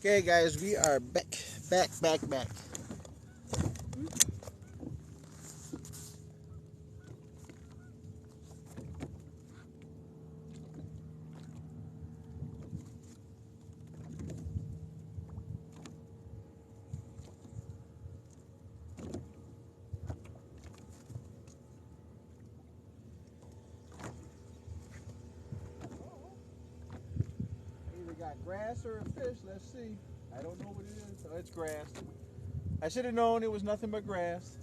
Okay, guys, we are back. Either got grass or a fish. Let's see. I don't know what it is. Oh, it's grass. I should have known it was nothing but grass.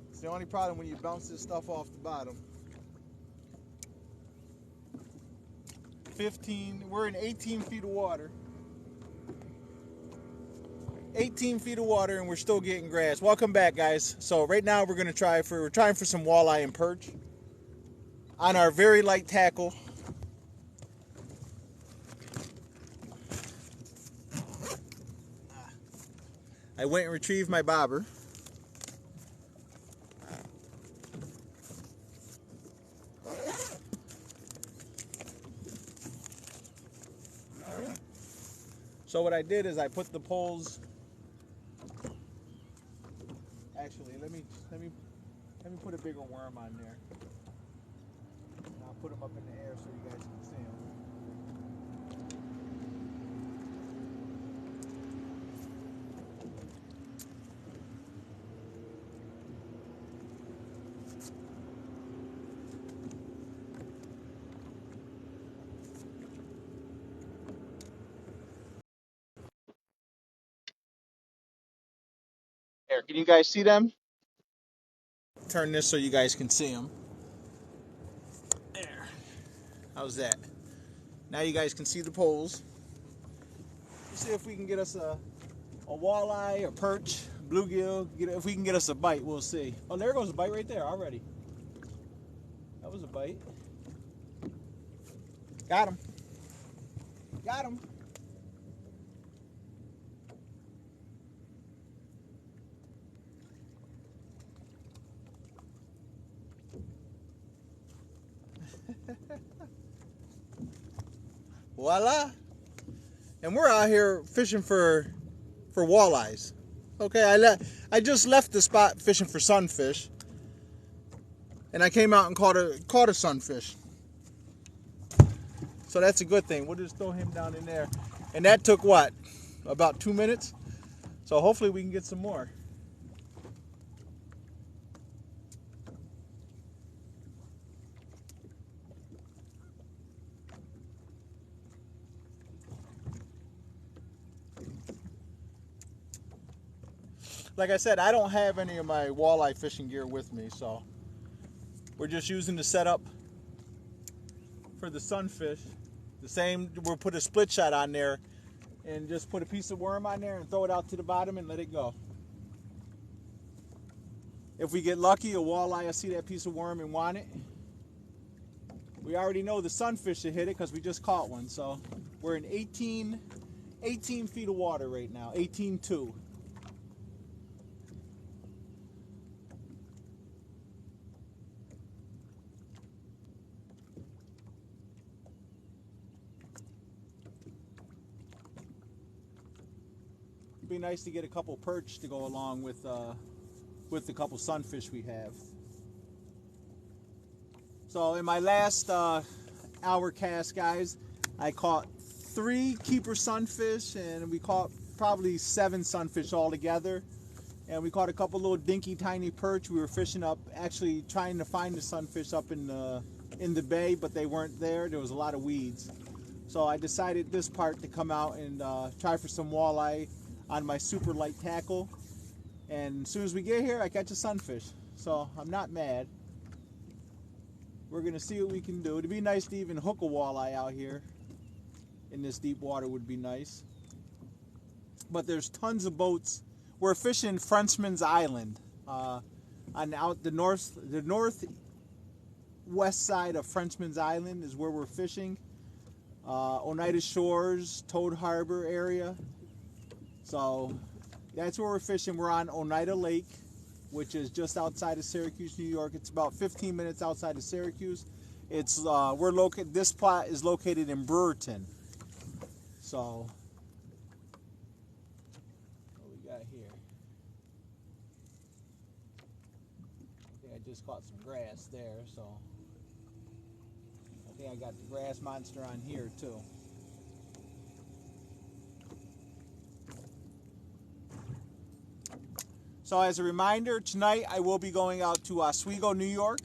It's the only problem when you bounce this stuff off the bottom. 15. We're in 18 feet of water. 18 feet of water, and we're still getting grass. Welcome back, guys. So right now we're trying for some walleye and perch on our very light tackle. I went and retrieved my bobber. So what I did is I put the poles. Actually, let me put a bigger worm on there. And I'll put them up in the air so you guys can see them. There, can you guys see them? Turn this so you guys can see them. There. How's that? Now you guys can see the poles. Let's see if we can get us a walleye, a perch, bluegill. If we can get us a bite, we'll see. Oh, there goes a bite right there already. That was a bite. Got him. Got him. Voila. And we're out here fishing for walleyes. Okay, I just left the spot fishing for sunfish, and I came out and caught a sunfish. So that's a good thing. We'll just throw him down in there. And that took what? About 2 minutes? So hopefully we can get some more. Like I said, I don't have any of my walleye fishing gear with me, so we're just using the setup for the sunfish. The same, we'll put a split shot on there and just put a piece of worm on there and throw it out to the bottom and let it go. If we get lucky, a walleye will see that piece of worm and want it. We already know the sunfish should hit it because we just caught one. So we're in 18 feet of water right now, 18.2. It'd be nice to get a couple perch to go along with the couple sunfish we have. So in my last hour cast, guys, I caught 3 keeper sunfish, and we caught probably 7 sunfish altogether. And we caught a couple little dinky tiny perch. We were fishing up, actually trying to find the sunfish up in the bay, but they weren't there. There was a lot of weeds. So I decided this part to come out and try for some walleye on my super light tackle. And as soon as we get here, I catch a sunfish. So I'm not mad. We're gonna see what we can do. It'd be nice to even hook a walleye out here in this deep water, would be nice. But there's tons of boats. We're fishing Frenchman's Island on out the northwest side of Frenchman's Island is where we're fishing. Oneida Shores, Toad Harbor area. So that's where we're fishing. We're on Oneida Lake, which is just outside of Syracuse, New York. It's about 15 minutes outside of Syracuse. It's we're located. This plot is located in Brewerton. So what we got here? I think I just caught some grass there. So I think I got the grass monster on here too. So as a reminder, tonight I will be going out to Oswego, New York.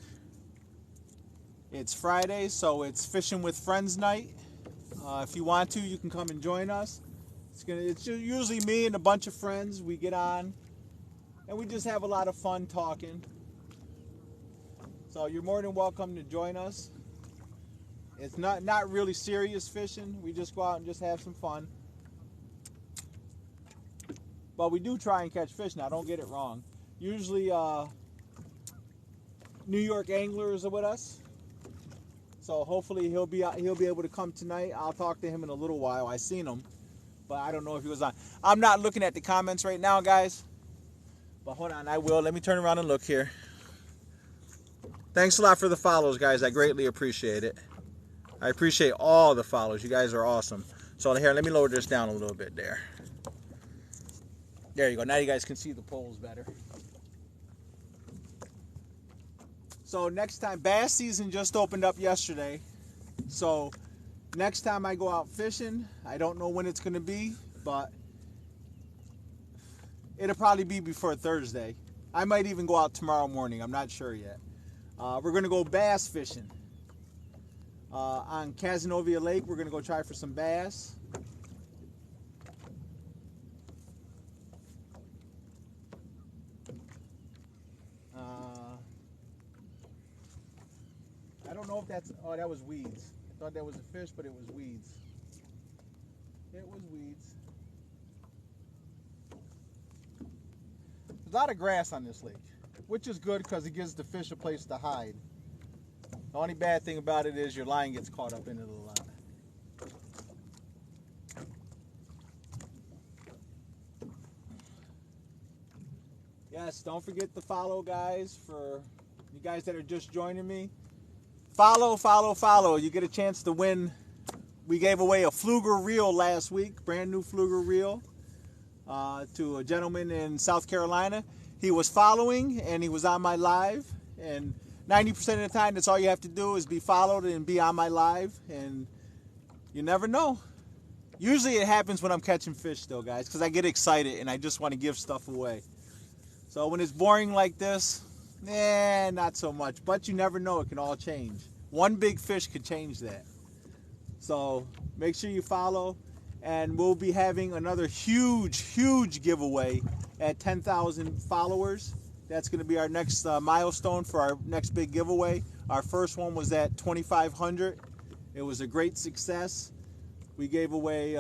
It's Friday, so it's Fishing with Friends night. If you want to, you can come and join us. It's usually me and a bunch of friends. We get on, and we just have a lot of fun talking. So you're more than welcome to join us. It's not really serious fishing. We just go out and just have some fun. But we do try and catch fish now, don't get it wrong. Usually New York anglers are with us. So hopefully he'll be able to come tonight. I'll talk to him in a little while. I seen him, but I don't know if he was on. I'm not looking at the comments right now, guys. But hold on, I will. Let me turn around and look here. Thanks a lot for the follows, guys. I greatly appreciate it. I appreciate all the follows. You guys are awesome. So here, let me lower this down a little bit there. There you go. Now you guys can see the poles better. So next time, bass season just opened up yesterday. So next time I go out fishing, I don't know when it's going to be, but it'll probably be before Thursday. I might even go out tomorrow morning. I'm not sure yet. We're going to go bass fishing. On Cazenovia Lake, we're going to go try for some bass. I don't know if that's, oh, that was weeds. I thought that was a fish, but it was weeds. It was weeds. There's a lot of grass on this lake, which is good because it gives the fish a place to hide. The only bad thing about it is your line gets caught up in it a lot. Yes, don't forget to follow, guys. For you guys that are just joining me, follow, follow, follow. You get a chance to win. We gave away a Fluger reel last week, brand new Fluger reel, to a gentleman in South Carolina. He was following and he was on my live, and 90% of the time, that's all you have to do is be followed and be on my live, and you never know. Usually it happens when I'm catching fish though, guys, because I get excited and I just want to give stuff away. So when it's boring like this, not so much. But you never know, it can all change. One big fish could change that. So make sure you follow, and we'll be having another huge giveaway at 10,000 followers. That's going to be our next milestone for our next big giveaway. Our first one was at 2,500. It was a great success. We gave away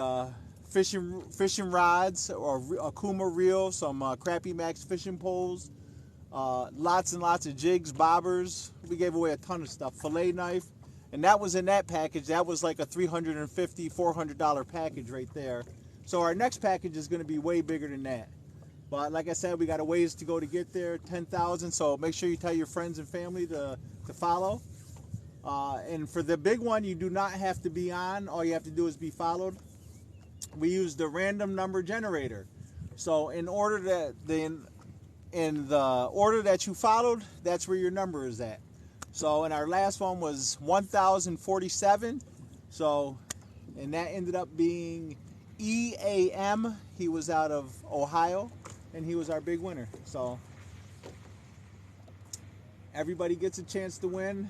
fishing rods, or a Kuma reel, some Crappie Max fishing poles, lots and lots of jigs, bobbers. We gave away a ton of stuff, fillet knife, and that was in that package. That was like a $350, $400 package right there. So our next package is going to be way bigger than that. But like I said, we got a ways to go to get there, 10,000. So make sure you tell your friends and family to follow. And for the big one, you do not have to be on. All you have to do is be followed. We use the random number generator. So in order that in the order that you followed, that's where your number is at. So and our last one was 1,047. So and that ended up being EAM. He was out of Ohio, and he was our big winner. So everybody gets a chance to win,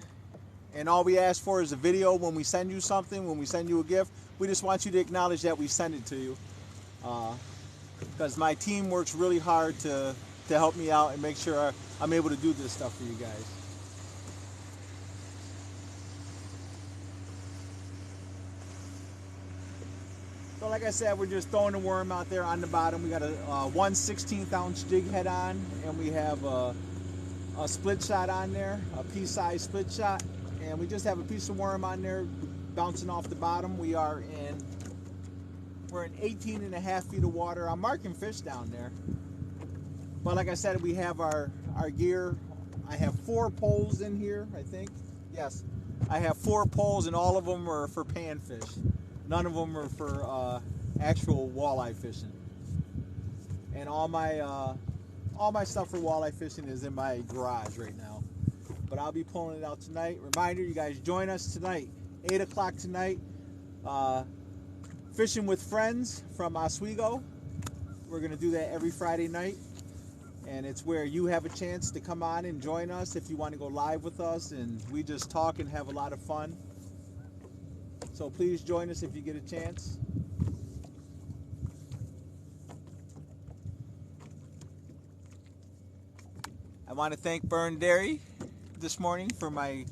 and all we ask for is a video when we send you something, when we send you a gift. We just want you to acknowledge that we sent it to you, because my team works really hard to help me out and make sure I'm able to do this stuff for you guys. So like I said, we're just throwing the worm out there on the bottom. We got a 1/16 ounce jig head on, and we have a split shot on there, a pea-sized split shot, and we just have a piece of worm on there bouncing off the bottom. We're in 18.5 feet of water. I'm marking fish down there. But like I said, we have our gear. I have 4 poles in here, I think. Yes, I have 4 poles, and all of them are for panfish. None of them are for actual walleye fishing. And all my stuff for walleye fishing is in my garage right now. But I'll be pulling it out tonight. Reminder, you guys join us tonight, 8 o'clock tonight. Fishing with Friends from Oswego. We're going to do that every Friday night. And it's where you have a chance to come on and join us if you want to go live with us. And we just talk and have a lot of fun. So please join us if you get a chance. I want to thank Burn Dairy this morning for my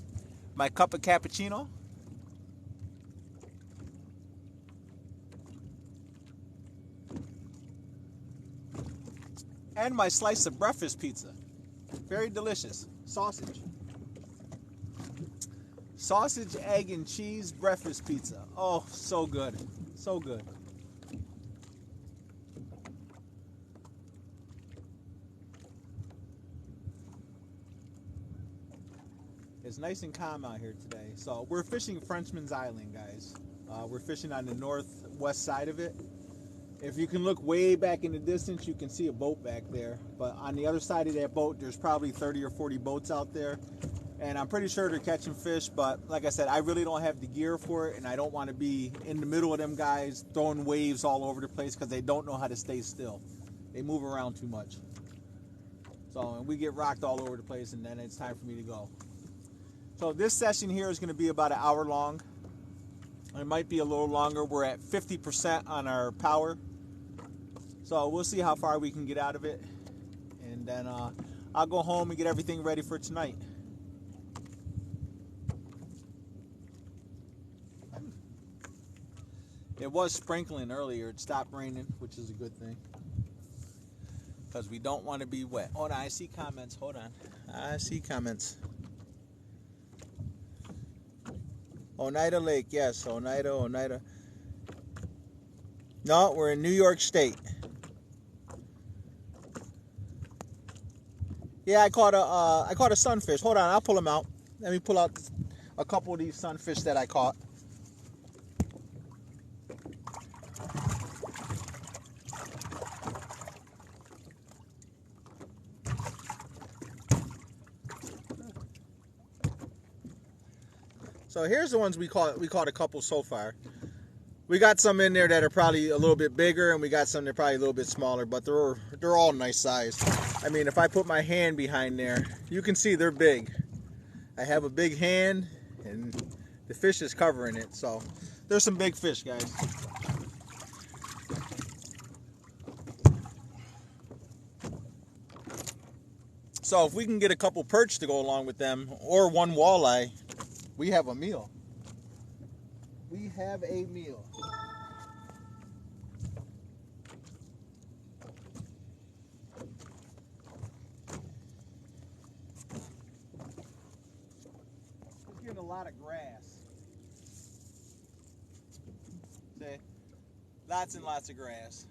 cup of cappuccino. And my slice of breakfast pizza. Very delicious. Sausage. Sausage, egg, and cheese breakfast pizza. Oh, so good. So good. It's nice and calm out here today. So we're fishing Frenchman's Island, guys. We're fishing on the northwest side of it. If you can look way back in the distance, you can see a boat back there. But on the other side of that boat, there's probably 30 or 40 boats out there. And I'm pretty sure they're catching fish. But like I said, I really don't have the gear for it. And I don't want to be in the middle of them guys throwing waves all over the place because they don't know how to stay still. They move around too much. So, and we get rocked all over the place, and then it's time for me to go. So this session here is going to be about an hour long. It might be a little longer. We're at 50% on our power. So we'll see how far we can get out of it. And then I'll go home and get everything ready for tonight. It was sprinkling earlier. It stopped raining, which is a good thing. Because we don't want to be wet. Hold on, I see comments. Hold on. I see comments. Oneida Lake, yes. Oneida. No, we're in New York State. Yeah, I caught a sunfish. Hold on, I'll pull them out. Let me pull out a couple of these sunfish that I caught. So here's the ones we caught. We caught a couple so far. We got some in there that are probably a little bit bigger, and we got some that are probably a little bit smaller, but they're all nice size. I mean, if I put my hand behind there, you can see they're big. I have a big hand, and the fish is covering it, so there's some big fish, guys. So if we can get a couple perch to go along with them, or one walleye, we have a meal. We have a meal. We're getting a lot of grass. See? Lots and lots of grass.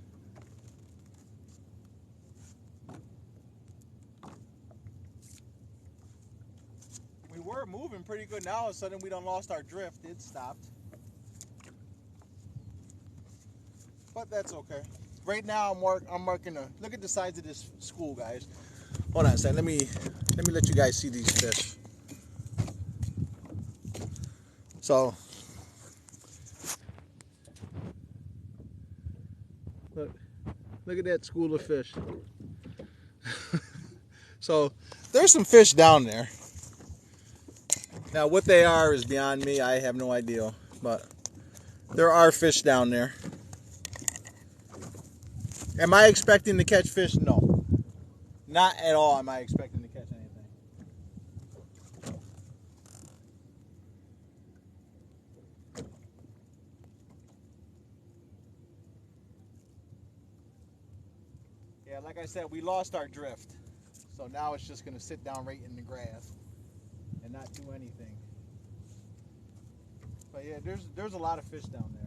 We were moving pretty good. Now all of a sudden we done lost our drift. It stopped. But that's okay. Right now I'm marking a look at the size of this school, guys. Hold on a second. Let me let you guys see these fish. So look at that school of fish. So there's some fish down there. Now what they are is beyond me. I have no idea. But there are fish down there. Am I expecting to catch fish? No. Not at all am I expecting to catch anything. Yeah, like I said, we lost our drift. So now it's just going to sit down right in the grass and not do anything. But yeah, there's a lot of fish down there.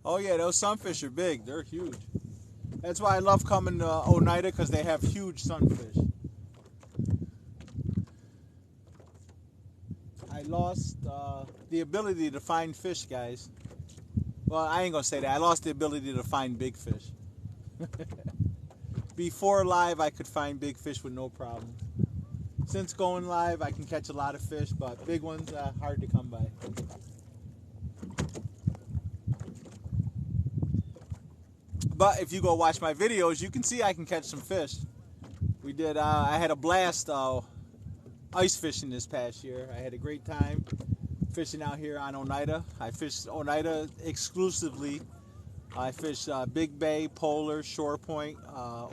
Oh yeah, those sunfish are big. They're huge. That's why I love coming to Oneida, because they have huge sunfish. I lost the ability to find fish, guys. Well, I ain't gonna say that. I lost the ability to find big fish. Before live, I could find big fish with no problem. Since going live, I can catch a lot of fish, but big ones are hard to come by. But if you go watch my videos, you can see I can catch some fish. We did. I had a blast ice fishing this past year. I had a great time fishing out here on Oneida. I fished Oneida exclusively. I fished Big Bay, Polar, Shore Point,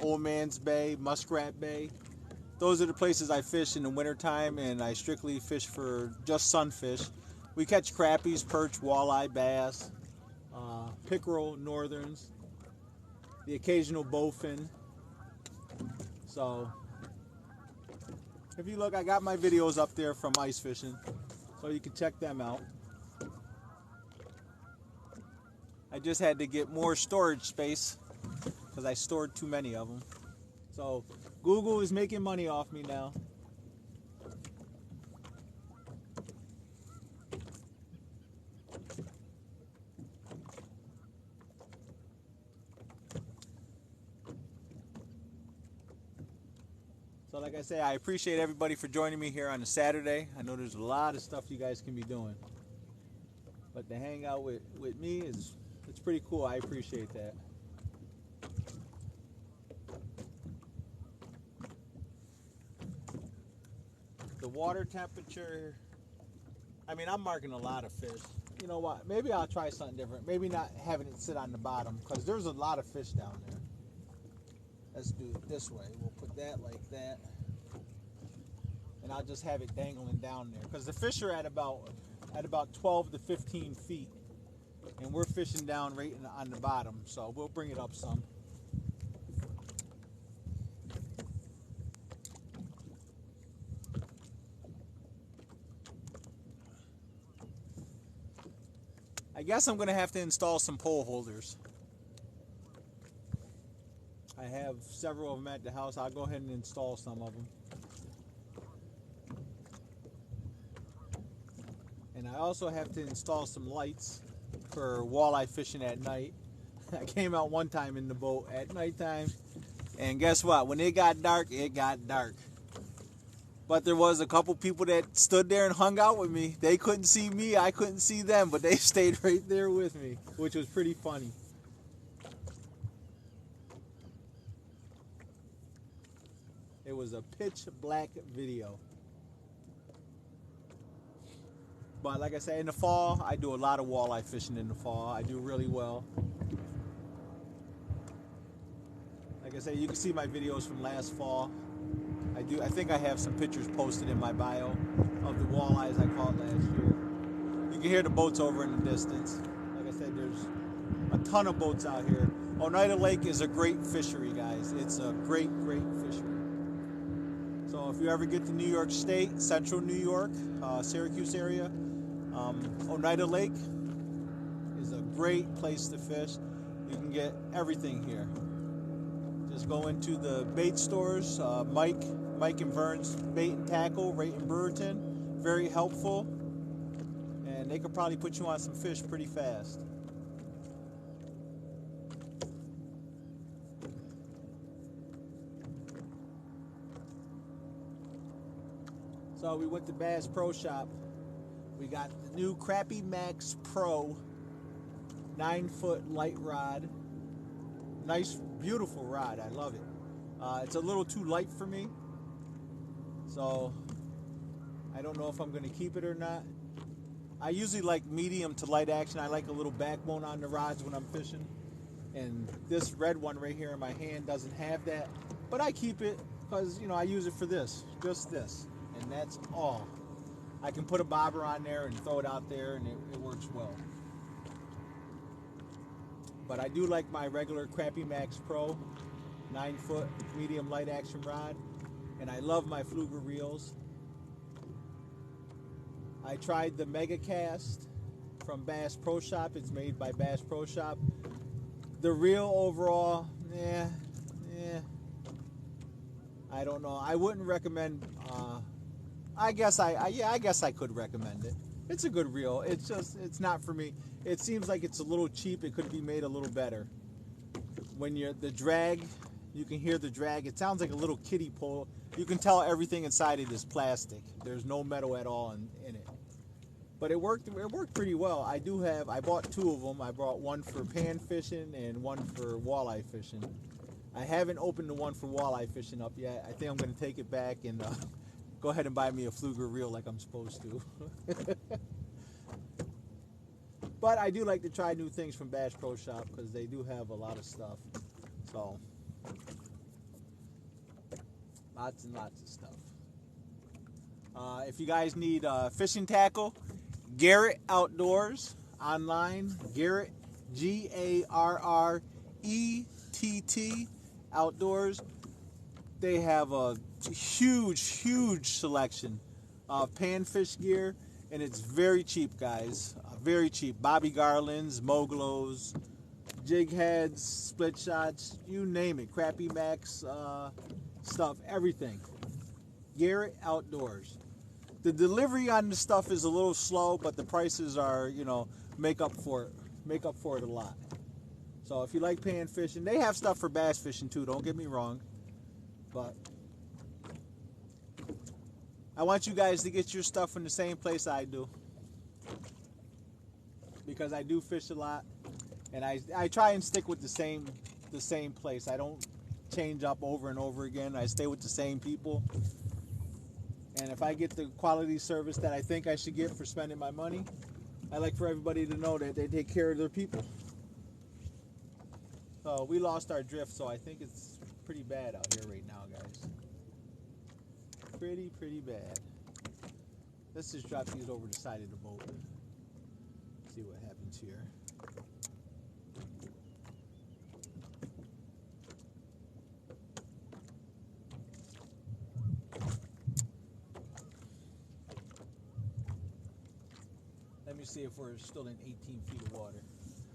Old Man's Bay, Muskrat Bay. Those are the places I fish in the wintertime, and I strictly fish for just sunfish. We catch crappies, perch, walleye, bass, pickerel, northerns, the occasional bowfin. So if you look, I got my videos up there from ice fishing, so you can check them out. I just had to get more storage space because I stored too many of them. So Google is making money off me now. So like I say, I appreciate everybody for joining me here on a Saturday. I know there's a lot of stuff you guys can be doing, but to hang out with me it's pretty cool. I appreciate that. The water temperature, I mean, I'm marking a lot of fish. You know what? Maybe I'll try something different. Maybe not having it sit on the bottom, because there's a lot of fish down there. Let's do it this way. We'll put that like that. And I'll just have it dangling down there. Because the fish are at about 12 to 15 feet. And we're fishing down right on the bottom. So we'll bring it up some. I guess I'm going to have to install some pole holders. I have several of them at the house. I'll go ahead and install some of them. And I also have to install some lights for walleye fishing at night. I came out one time in the boat at nighttime, and guess what? When it got dark, it got dark. But there was a couple people that stood there and hung out with me. They couldn't see me, I couldn't see them, but they stayed right there with me, which was pretty funny. It was a pitch black video. But like I say, in the fall, I do a lot of walleye fishing in the fall. I do really well. Like I say, you can see my videos from last fall. I think I have some pictures posted in my bio of the walleyes I caught last year. You can hear the boats over in the distance. Like I said, there's a ton of boats out here. Oneida Lake is a great fishery, guys. It's a great, great fishery. So if you ever get to New York State, Central New York, Syracuse area, Oneida Lake is a great place to fish. You can get everything here. Just go into the bait stores, Mike and Vern's Bait and Tackle right in Brewerton. Very helpful, and they could probably put you on some fish pretty fast. So we went to Bass Pro Shop. We got the new Crappie Max Pro 9-foot light rod. Nice, beautiful rod. I love it. It's a little too light for me, so I don't know if I'm going to keep it or not. I usually like medium to light action. I like a little backbone on the rods when I'm fishing, and this red one right here in my hand doesn't have that, but I keep it because, you know, I use it for this, just this, and that's all. I can put a bobber on there and throw it out there, and it works well. But I do like my regular Crappie Max Pro 9-foot medium light action rod, and I love my Fluger reels. I tried the Mega Cast from Bass Pro Shop. It's made by Bass Pro Shop. The reel overall, I don't know. I wouldn't recommend. I guess I could recommend it. It's a good reel. It's just, it's not for me. It seems like it's a little cheap. It could be made a little better. When the drag, you can hear the drag. It sounds like a little kiddie pole. You can tell everything inside it is plastic. There's no metal at all in it. But it worked pretty well. I bought two of them. I bought one for pan fishing and one for walleye fishing. I haven't opened the one for walleye fishing up yet. I think I'm going to take it back and go ahead and buy me a Fluger reel like I'm supposed to. But I do like to try new things from Bass Pro Shop because they do have a lot of stuff. So, lots and lots of stuff. If you guys need fishing tackle, Garrett Outdoors online. Garrett, Garrett Outdoors. They have a huge selection of panfish gear, and it's very cheap, guys. Very cheap. Bobby Garlands, Moglos, jig heads, split shots, you name it. Crappie Max stuff, everything. Garrett Outdoors. The delivery on the stuff is a little slow, but the prices are, make up for it a lot. So if you like pan fishing, they have stuff for bass fishing too, don't get me wrong. But I want you guys to get your stuff from the same place I do, because I do fish a lot, and I try and stick with the same place. I don't change up over and over again. I stay with the same people. And if I get the quality service that I think I should get for spending my money, I like for everybody to know that they take care of their people. So we lost our drift, so I think it's pretty bad out here right now, guys. Pretty bad. Let's just drop these over the side of the boat. See what happens here. Let me see if we're still in 18 feet of water.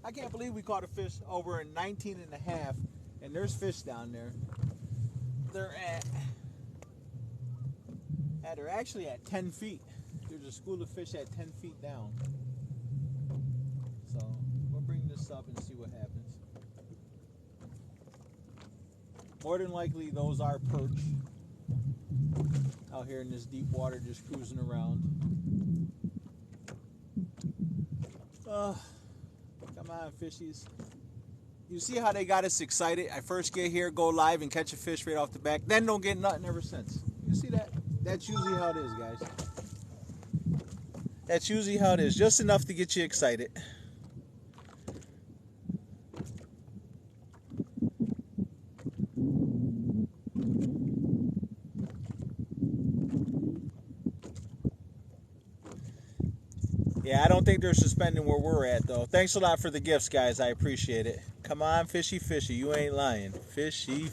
I can't believe we caught a fish over in 19 and a half, and there's fish down there. They're actually at 10 feet. There's a school of fish at 10 feet down. So we'll bring this up and see what happens. More than likely, those are perch out here in this deep water, just cruising around. Come on, fishies. You see how they got us excited? I first get here, go live, and catch a fish right off the back. Then don't get nothing ever since. You see that? That's usually how it is, guys. That's usually how it is. Just enough to get you excited. Yeah, I don't think they're suspending where we're at, though. Thanks a lot for the gifts, guys. I appreciate it. Come on, fishy. You ain't lying. Fishy.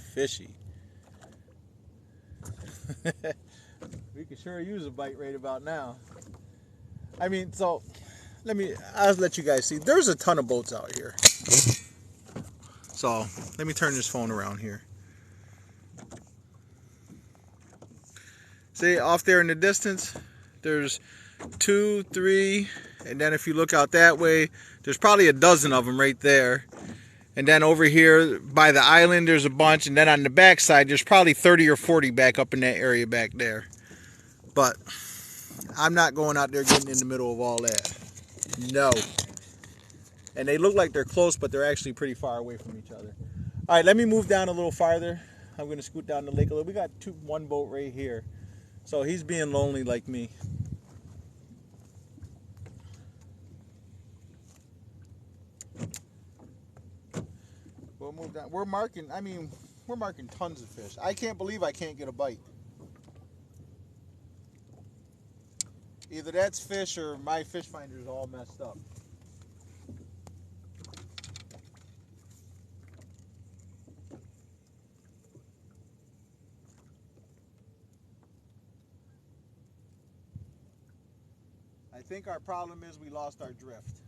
We could sure use a bite right about now. I mean, so I'll let you guys see. There's a ton of boats out here. So let me turn this phone around here. See, off there in the distance, there's 2, 3, and then if you look out that way, there's probably a dozen of them right there. And then over here by the island, there's a bunch, and then on the back side, there's probably 30 or 40 back up in that area back there. But I'm not going out there getting in the middle of all that. No. And they look like they're close, but they're actually pretty far away from each other. All right, let me move down a little farther. I'm going to scoot down the lake a little. We got one boat right here. So he's being lonely like me. We'll move down. We're marking tons of fish. I can't believe I can't get a bite. Either that's fish or my fish finder is all messed up. I think our problem is we lost our drift.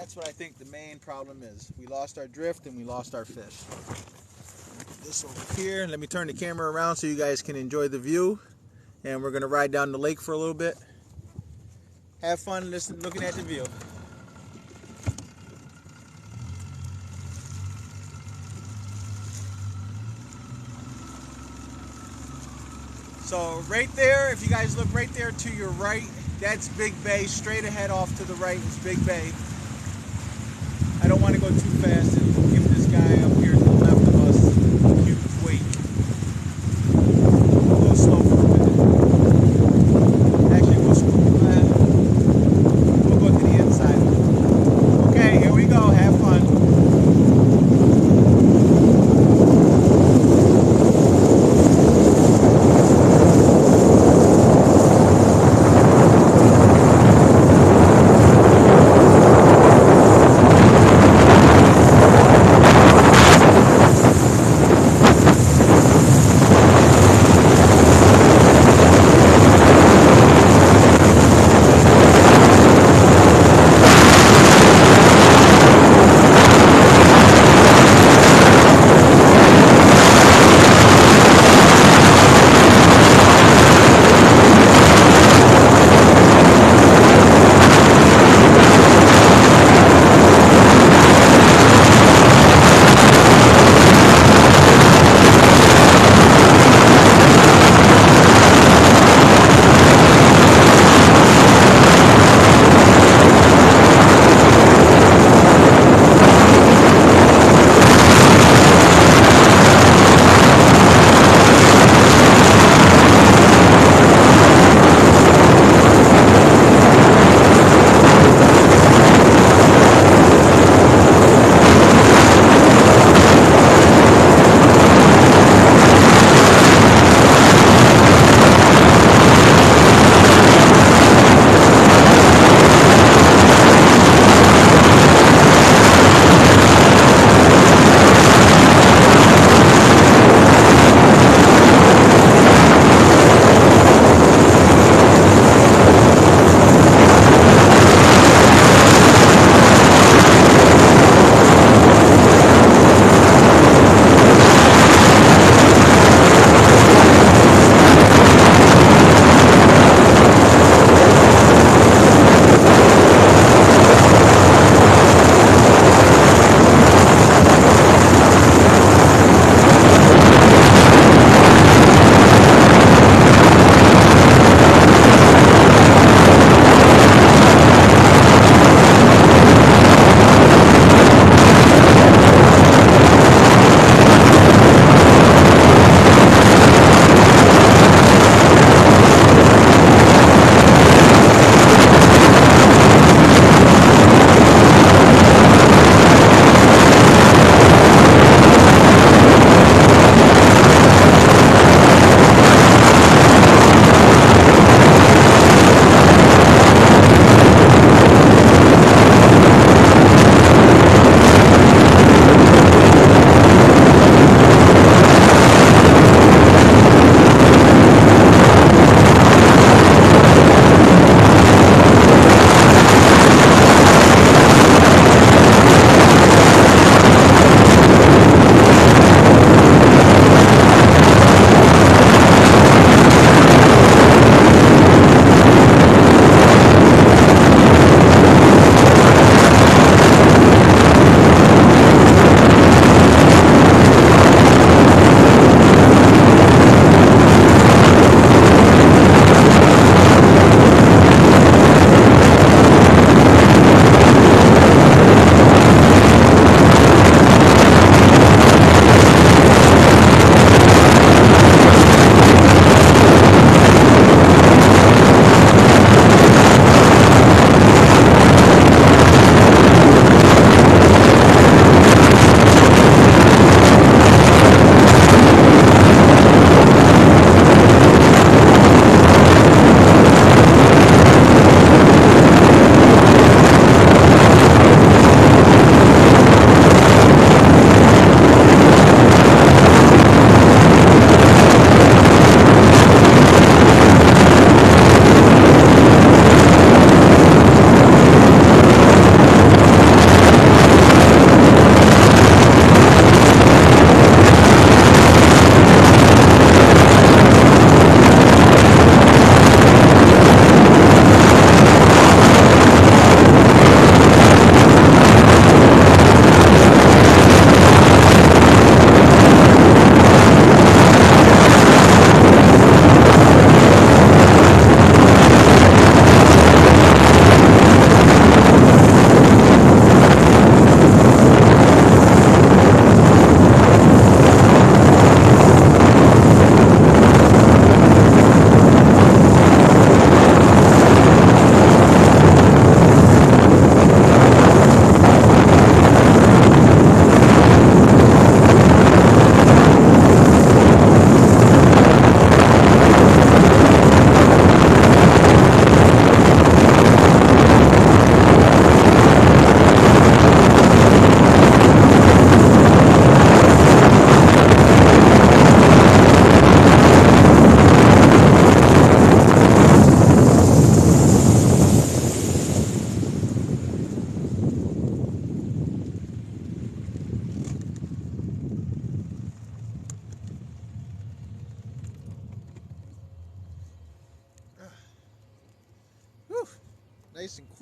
that's what I think the main problem is. We lost our drift and we lost our fish. Put this over here. Let me turn the camera around so you guys can enjoy the view. And we're gonna ride down the lake for a little bit. Have fun looking at the view. So right there, if you guys look right there to your right, that's Big Bay. Straight ahead off to the right is Big Bay. I don't want to go too fast and give this guy up here to the left of us a huge weight. We'll go slow for a minute. Actually, we'll go to the inside. Okay, here we go. Have fun.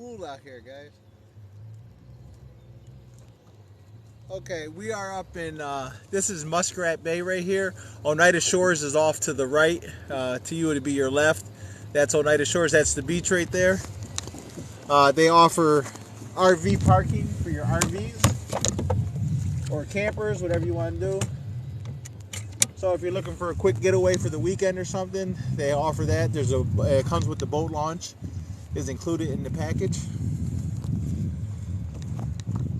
cool out here, guys. Okay, we are up in, this is Muskrat Bay right here. Oneida Shores is off to the right. To you, it'd be your left. That's Oneida Shores. That's the beach right there. They offer RV parking for your RVs or campers, whatever you want to do. So if you're looking for a quick getaway for the weekend or something, they offer that. It comes with the boat launch, is included in the package.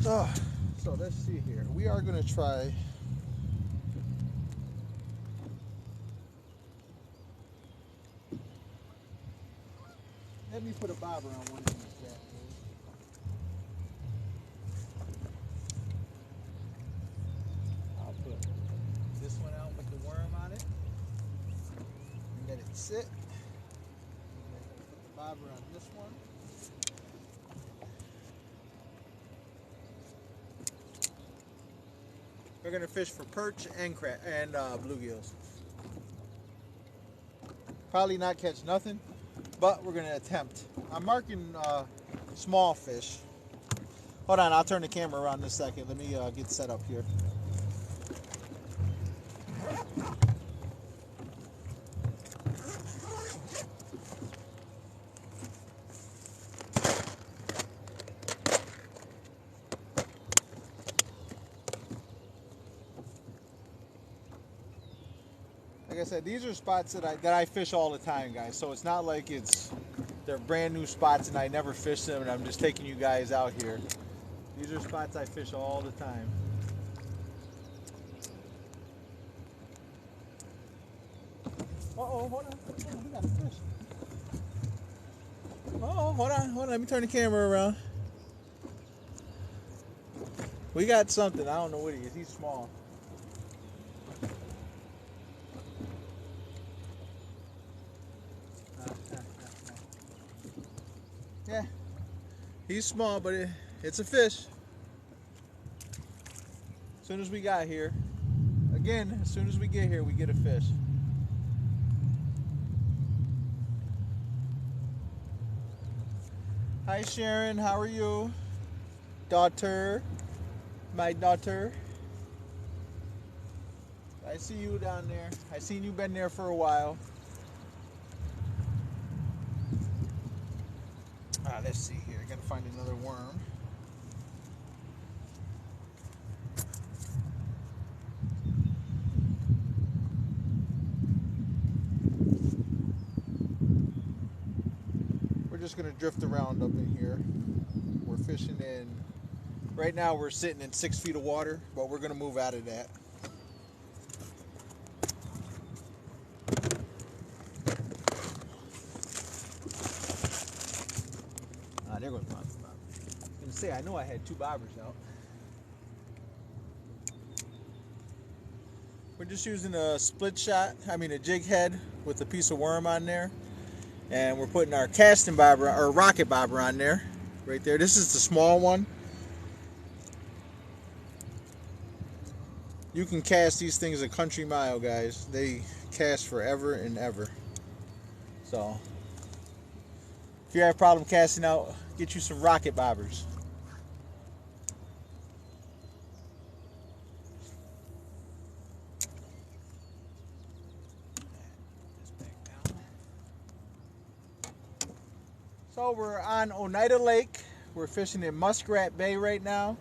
So let's see here. We are going to try. Let me put a bobber on one of these bad boys. I'll put this one out with the worm on it and let it sit. Put the bobber on this one. We're going to fish for perch and bluegills. Probably not catch nothing, but we're going to attempt. I'm marking small fish. Hold on, I'll turn the camera around in a second. Let me get set up here. Like I said, these are spots that I fish all the time, guys. So it's not like they're brand new spots and I never fish them and I'm just taking you guys out here. These are spots I fish all the time. Uh-oh, hold on, we got a fish. Oh, hold on, let me turn the camera around. We got something, I don't know what he is, he's small. Yeah, he's small, but it's a fish. As soon as we got here, again, as soon as we get here, we get a fish. Hi Sharon, how are you? Daughter, my daughter. I see you down there. I seen you been there for a while. Let's see here. I gotta find another worm. We're just gonna drift around up in here. We're fishing in. Right now we're sitting in 6 feet of water, but we're gonna move out of that. There goes my bobber. I was gonna say, I know I had 2 bobbers out. We're just using a a jig head with a piece of worm on there. And we're putting our casting bobber, or rocket bobber on there. Right there. This is the small one. You can cast these things a country mile, guys. They cast forever and ever. So, if you have a problem casting out, get you some rocket bobbers. So we're on Oneida Lake. We're fishing in Muskrat Bay right now.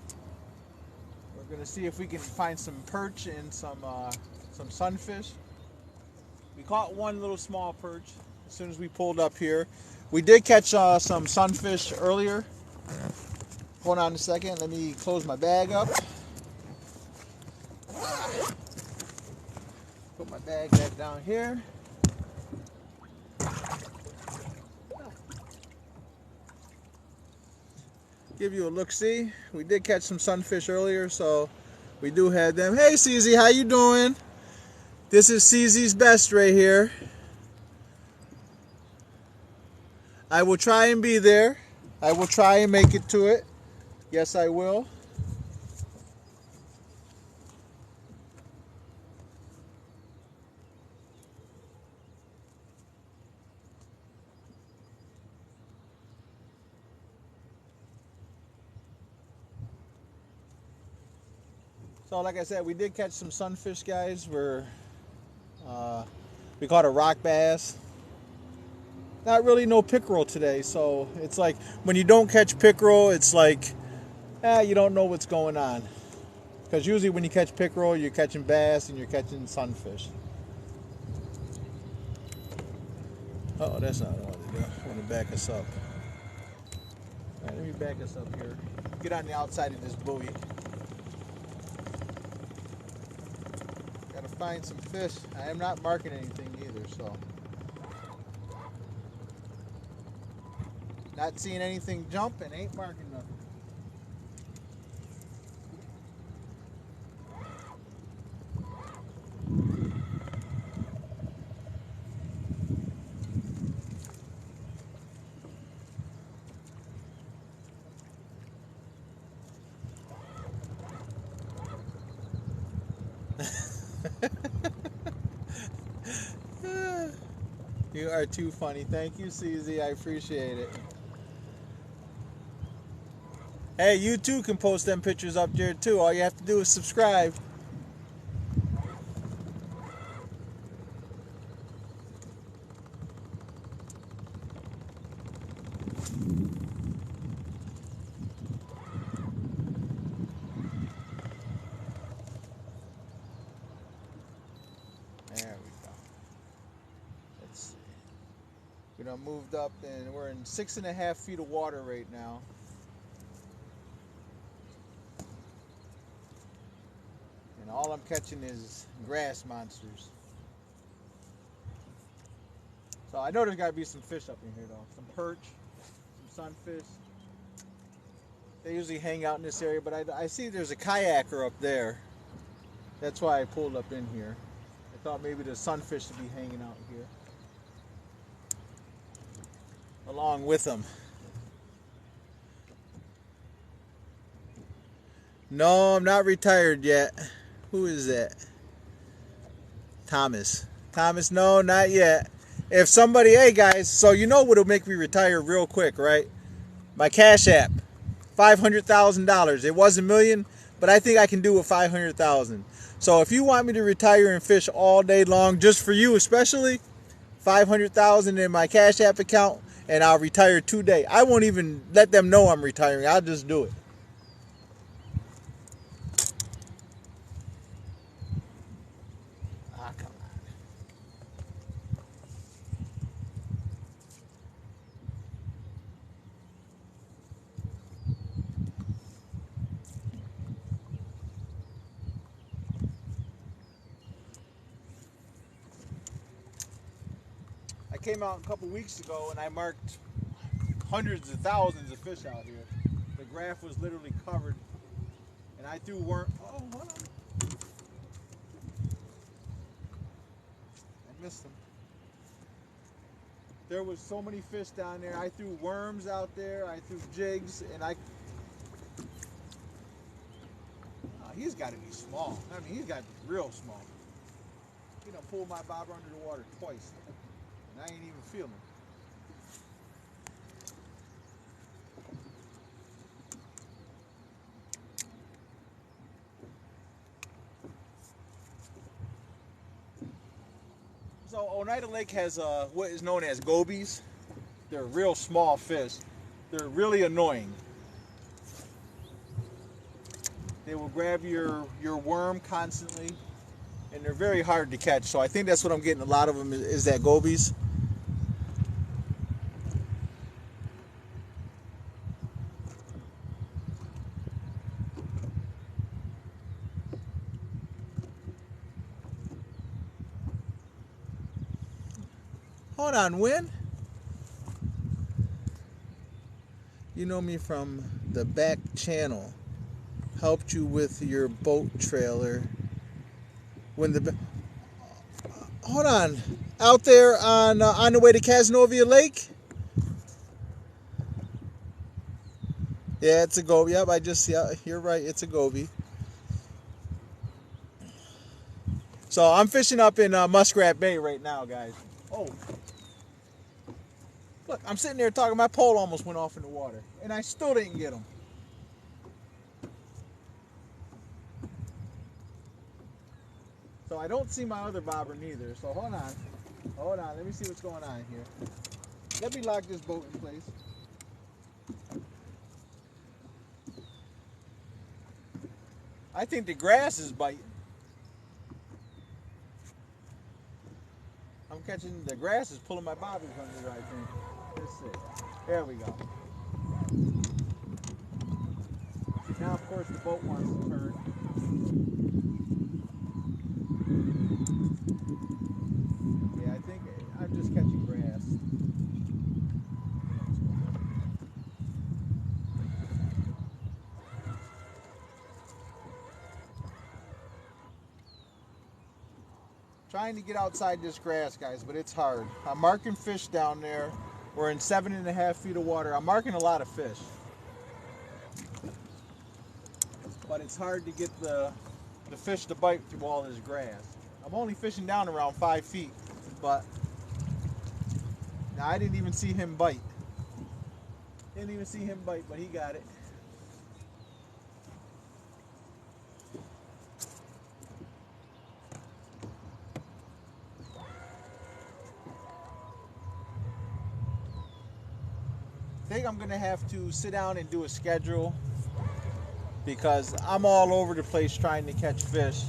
We're gonna see if we can find some perch and some sunfish. We caught one little small perch as soon as we pulled up here. We did catch some sunfish earlier. Hold on a second. Let me close my bag up. Put my bag back down here. Give you a look-see. We did catch some sunfish earlier, so we do have them. Hey, CZ, how you doing? This is CZ's best right here. I will try and be there. I will try and make it to it. Yes, I will. So like I said, we did catch some sunfish, guys. We caught a rock bass. Not really no pickerel today, so it's like when you don't catch pickerel, it's like you don't know what's going on. Because usually when you catch pickerel, you're catching bass and you're catching sunfish. Oh, that's not what I want to do. I want to back us up. All right, let me back us up here. Get on the outside of this buoy. Gotta find some fish. I am not marking anything either, so. Not seeing anything jump and ain't marking nothing. You are too funny. Thank you, CZ. I appreciate it. Hey, you too can post them pictures up there too. All you have to do is subscribe. There we go. Let's see. We done moved up and we're in 6.5 feet of water right now. And all I'm catching is grass monsters. So I know there's got to be some fish up in here though. Some perch, some sunfish. They usually hang out in this area, but I see there's a kayaker up there. That's why I pulled up in here. I thought maybe the sunfish would be hanging out here along with them. No, I'm not retired yet. Who is that? Thomas. Thomas, no, not yet. If somebody, hey guys, so you know what'll make me retire real quick, right? My Cash App, $500,000. It was $1 million, but I think I can do with $500,000. So if you want me to retire and fish all day long, just for you especially, $500,000 in my Cash App account, and I'll retire today. I won't even let them know I'm retiring. I'll just do it. Ah, come on. I came out a couple weeks ago and I marked hundreds of thousands of fish out here. The graph was literally covered, and I threw worm. Oh, hold on. I missed them. There was so many fish down there. I threw worms out there. I threw jigs, and he's got to be small. I mean, he's got to be real small. He done pulled my bobber under the water twice, and I ain't even feeling it. So Oneida Lake has what is known as gobies. They're real small fish. They're really annoying. They will grab your worm constantly, and they're very hard to catch. So I think that's what I'm getting a lot of them is that gobies. Hold on, Win. You know me from the back channel. Helped you with your boat trailer. When the hold on, out there on the way to Cazenovia Lake. Yeah, it's a goby. Yep, you're right. It's a goby. So I'm fishing up in Muskrat Bay right now, guys. Oh. Look, I'm sitting there talking, my pole almost went off in the water, and I still didn't get them. So I don't see my other bobber neither. So hold on. Hold on. Let me see what's going on here. Let me lock this boat in place. I think the grass is biting. I'm catching, the grass is pulling my bobbers under, I think. Let's see. There we go. See, now of course the boat wants to turn. Yeah, I think I'm just catching grass. Trying to get outside this grass, guys, but it's hard. I'm marking fish down there. We're in 7.5 feet of water. I'm marking a lot of fish. But it's hard to get the fish to bite through all this grass. I'm only fishing down around 5 feet, but now I didn't even see him bite. Didn't even see him bite, but he got it. I think I'm gonna have to sit down and do a schedule because I'm all over the place trying to catch fish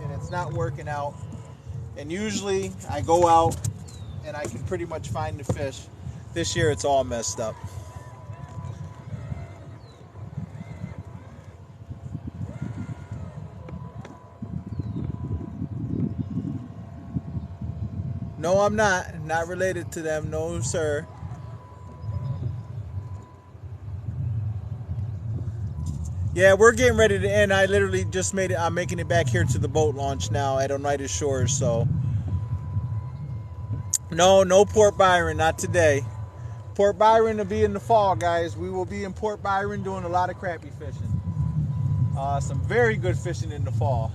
and it's not working out. And usually I go out and I can pretty much find the fish. This year it's all messed up. No, I'm not related to them, no sir. Yeah, we're getting ready to end. I literally just made it. I'm making it back here to the boat launch now at Oneida Shores. So, no Port Byron, not today. Port Byron will be in the fall, guys. We will be in Port Byron doing a lot of crappie fishing. Some very good fishing in the fall.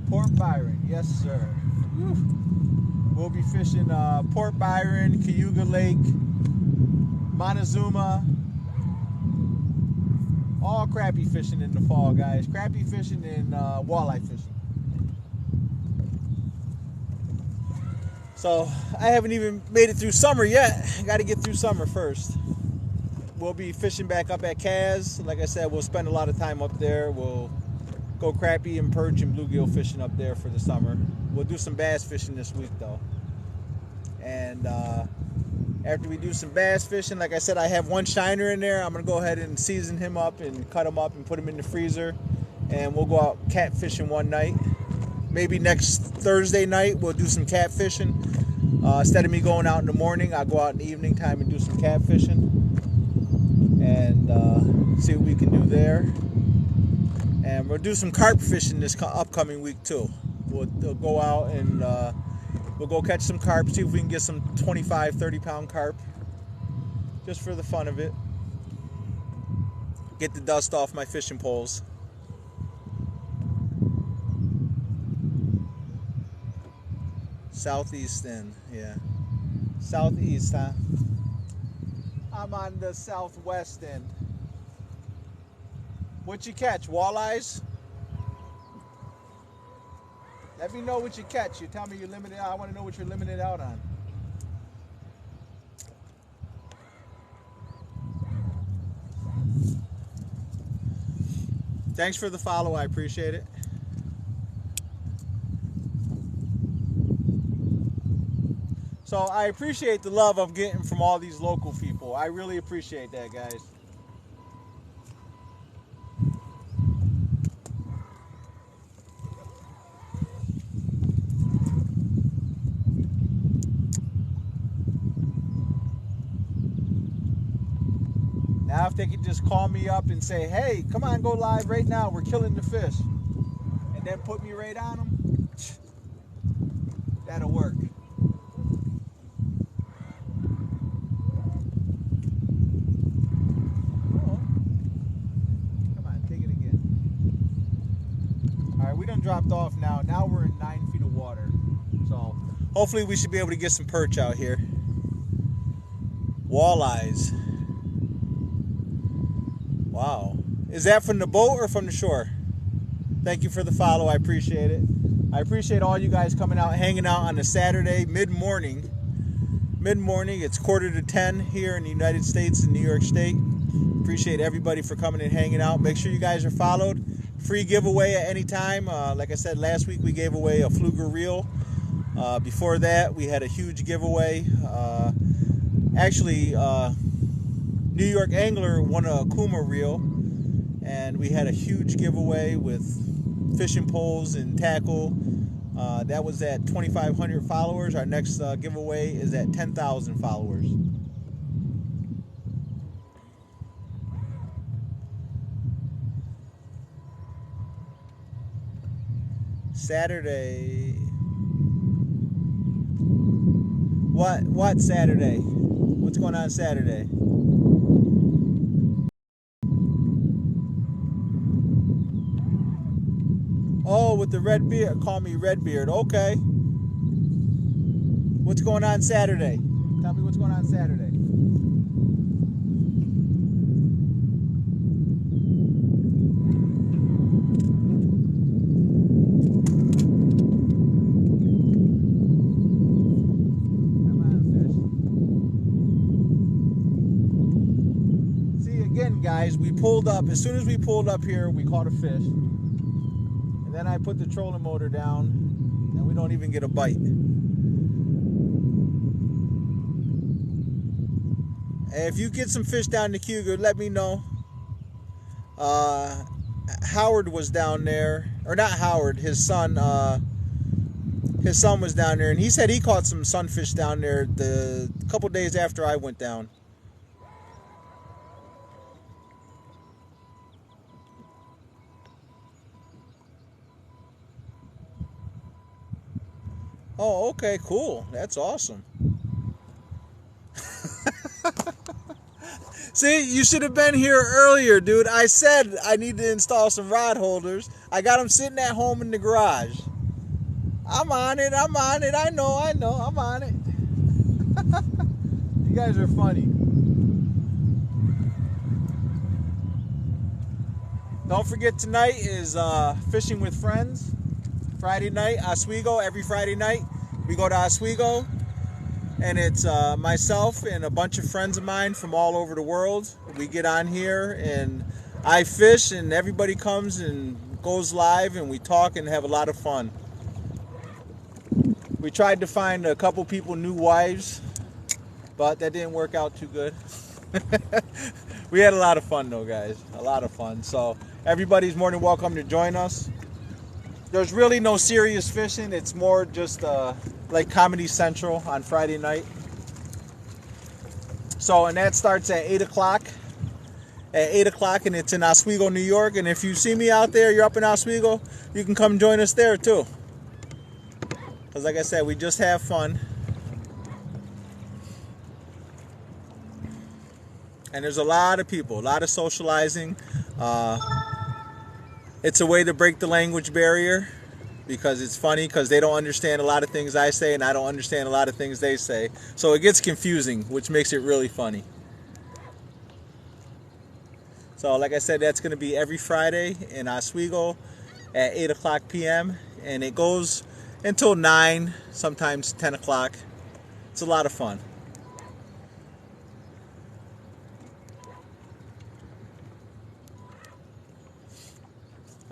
Port Byron, yes sir. Whew. We'll be fishing Port Byron, Cayuga Lake, Montezuma, all crappie fishing in the fall, guys. Crappie fishing and walleye fishing. So I haven't even made it through summer yet. I got to get through summer first. We'll be fishing back up at Kaz. Like I said, we'll spend a lot of time up there. We'll go crappie and perch and bluegill fishing up there for the summer. We'll do some bass fishing this week though. And after we do some bass fishing, like I said, I have one shiner in there. I'm going to go ahead and season him up and cut him up and put him in the freezer. And we'll go out catfishing one night. Maybe next Thursday night, we'll do some catfishing. Instead of me going out in the morning, I'll go out in the evening time and do some catfishing. And see what we can do there. And we'll do some carp fishing this upcoming week too. We'll go out and we'll go catch some carp, see if we can get some 25, 30-pound carp, just for the fun of it. Get the dust off my fishing poles. Southeast end, yeah. Southeast, huh? I'm on the southwest end. What you catch? Walleyes? Let me know what you catch. You tell me you're limited. I want to know what you're limited out on. Thanks for the follow. I appreciate it. So I appreciate the love I'm getting from all these local people. I really appreciate that, guys. Now if they could just call me up and say, hey, come on, go live right now. We're killing the fish. And then put me right on them. That'll work. We done dropped off now. Now we're in 9 feet of water. So hopefully we should be able to get some perch out here. Walleyes. Wow. Is that from the boat or from the shore? Thank you for the follow. I appreciate it. I appreciate all you guys coming out, hanging out on a Saturday mid-morning. Mid-morning, it's 9:45 here in the United States in New York State. Appreciate everybody for coming and hanging out. Make sure you guys are followed. Free giveaway at any time. Like I said, last week we gave away a Fluger reel. Before that, we had a huge giveaway. Actually, New York Angler won a Kuma reel, and we had a huge giveaway with fishing poles and tackle. That was at 2,500 followers. Our next giveaway is at 10,000 followers. Saturday. What Saturday? What's going on Saturday? Oh, with the red beard. Call me Redbeard. Okay. What's going on Saturday? Tell me what's going on Saturday. Come on, fish. See, again, guys, we pulled up. As soon as we pulled up here, we caught a fish. Then I put the trolling motor down, and we don't even get a bite. If you get some fish down the Cougar, let me know. Howard was down there, or not Howard, his son. His son was down there, and he said he caught some sunfish down there the couple days after I went down. Oh, okay, cool. That's awesome. See, you should have been here earlier, dude. I said I need to install some rod holders. I got them sitting at home in the garage. I'm on it. I know, I'm on it. You guys are funny. Don't forget, tonight is Fishing with Friends. Friday night, Oswego. Every Friday night we go to Oswego, and it's myself and a bunch of friends of mine from all over the world. We get on here and I fish, and everybody comes and goes live, and we talk and have a lot of fun. We tried to find a couple people new wives, but that didn't work out too good. We had a lot of fun though, guys. A lot of fun. So everybody's more than welcome to join us. There's really no serious fishing. It's more just like Comedy Central on Friday night. So, and that starts at 8 o'clock. At 8 o'clock, and it's in Oswego, New York. And if you see me out there, you're up in Oswego, you can come join us there too. Because like I said, we just have fun. And there's a lot of people, a lot of socializing. It's a way to break the language barrier, because it's funny, because they don't understand a lot of things I say, and I don't understand a lot of things they say. So it gets confusing, which makes it really funny. So like I said, that's going to be every Friday in Oswego at 8 o'clock p.m. And it goes until 9, sometimes 10 o'clock. It's a lot of fun.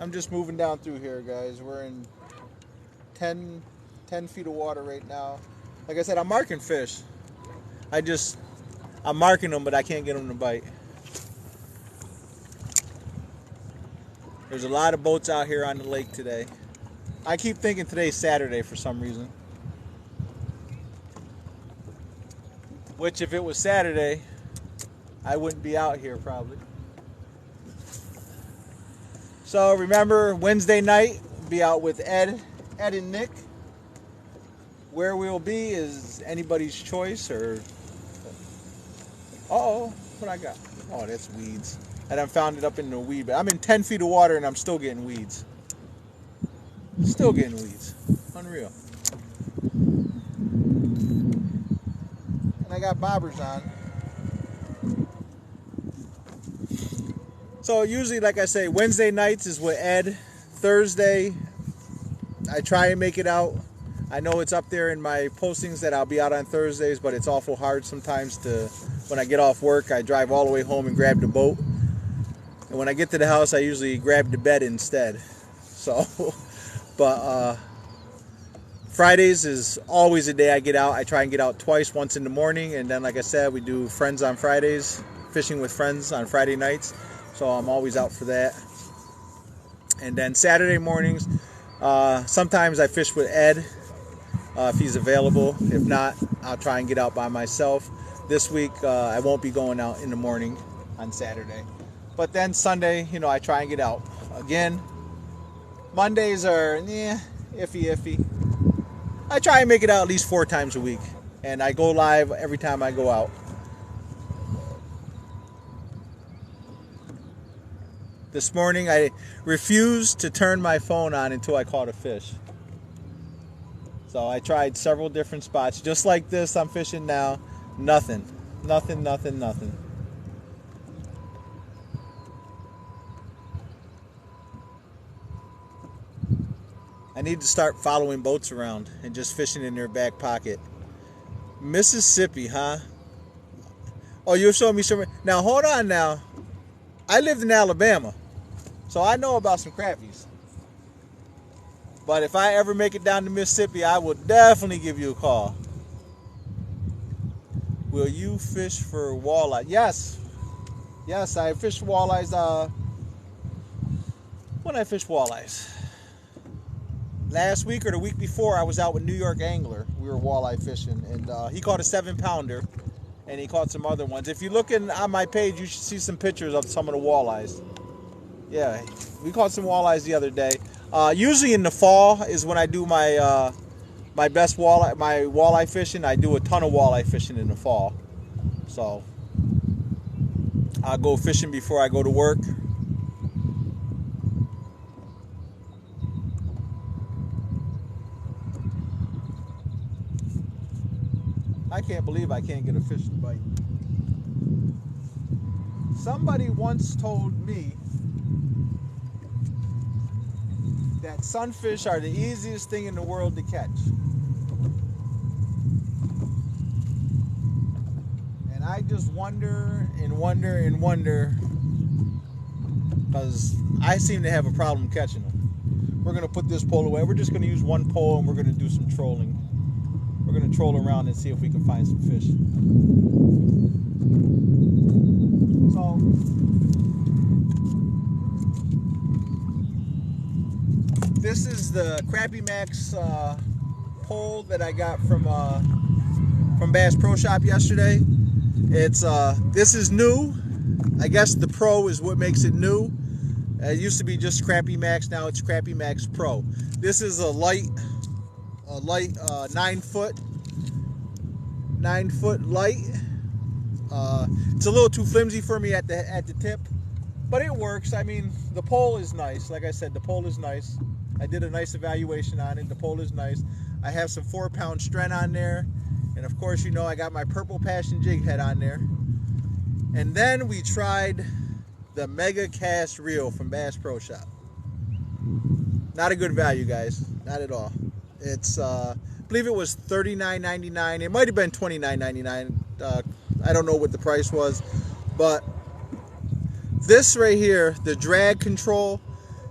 I'm just moving down through here, guys. We're in 10 feet of water right now. Like I said, I'm marking fish. I'm marking them, but I can't get them to bite. There's a lot of boats out here on the lake today. I keep thinking today's Saturday for some reason. Which, if it was Saturday, I wouldn't be out here probably. So remember, Wednesday night, be out with Ed and Nick. Where we'll be is anybody's choice. Or what I got? Oh, that's weeds. I done found it up in the weed bed. I'm in 10 feet of water and I'm still getting weeds. Still getting weeds. Unreal. And I got bobbers on. So usually, like I say, Wednesday nights is with Ed Thursday, I try and make it out. I know it's up there in my postings that I'll be out on Thursdays, but it's awful hard sometimes to, when I get off work, I drive all the way home and grab the boat. And when I get to the house, I usually grab the bed instead. So, but Fridays is always a day I get out. I try and get out twice, once in the morning, and then like I said, we do friends on Fridays, fishing with friends on Friday nights. So I'm always out for that. And then Saturday mornings, sometimes I fish with Ed if he's available. If not, I'll try and get out by myself. This week I won't be going out in the morning on Saturday. But then Sunday, you know, I try and get out. Again, Mondays are iffy. I try and make it out at least 4 times a week. And I go live every time I go out. This morning I refused to turn my phone on until I caught a fish. So I tried several different spots. Just like this I'm fishing now. Nothing. I need to start following boats around and just fishing in their back pocket. Mississippi, huh? Oh, you're showing me some. Now hold on now. I lived in Alabama, so I know about some crappies. But if I ever make it down to Mississippi, I will definitely give you a call. Will you fish for walleye? Yes. Yes, I fished walleyes. When I fished walleyes? Last week or the week before, I was out with New York Angler. We were walleye fishing, and he caught a 7-pounder, and he caught some other ones. If you're looking on my page, you should see some pictures of some of the walleyes. Yeah, we caught some walleyes the other day. Usually in the fall is when I do my my walleye fishing. I do a ton of walleye fishing in the fall. So I'll go fishing before I go to work. I can't believe I can't get a fish to bite. Somebody once told me that sunfish are the easiest thing in the world to catch. And I just wonder, because I seem to have a problem catching them. We're going to put this pole away. We're just going to use one pole and we're going to do some trolling. We're going to troll around and see if we can find some fish. So, this is the Crappie Max pole that I got from Bass Pro Shop yesterday. It's this is new. I guess the Pro is what makes it new. It used to be just Crappie Max. Now it's Crappie Max Pro. This is a light 9 foot light. It's a little too flimsy for me at the tip, but it works. I mean, the pole is nice. Like I said, the pole is nice. I did a nice evaluation on it. The pole is nice. I have some 4-pound Stren on there, and of course, you know, I got my Purple Passion jig head on there. And then we tried the Mega Cast Reel from Bass Pro Shop. Not a good value, guys. Not at all. It's I believe it was $39.99. It might have been $29.99. I don't know what the price was, but this right here, the drag control,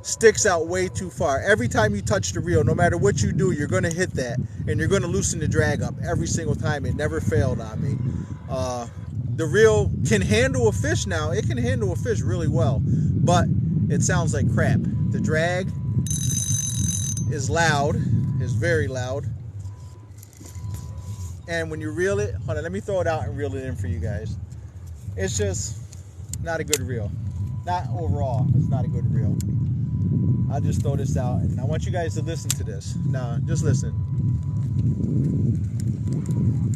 sticks out way too far. Every time you touch the reel, no matter what you do, you're going to hit that, and you're going to loosen the drag up every single time. It never failed on me. The reel can handle a fish now. It can handle a fish really well, but it sounds like crap. The drag is loud, is very loud. And when you reel it, hold on, let me throw it out and reel it in for you guys. It's just not a good reel. Not overall, it's not a good reel. I'll just throw this out, and I want you guys to listen to this. Now, just listen.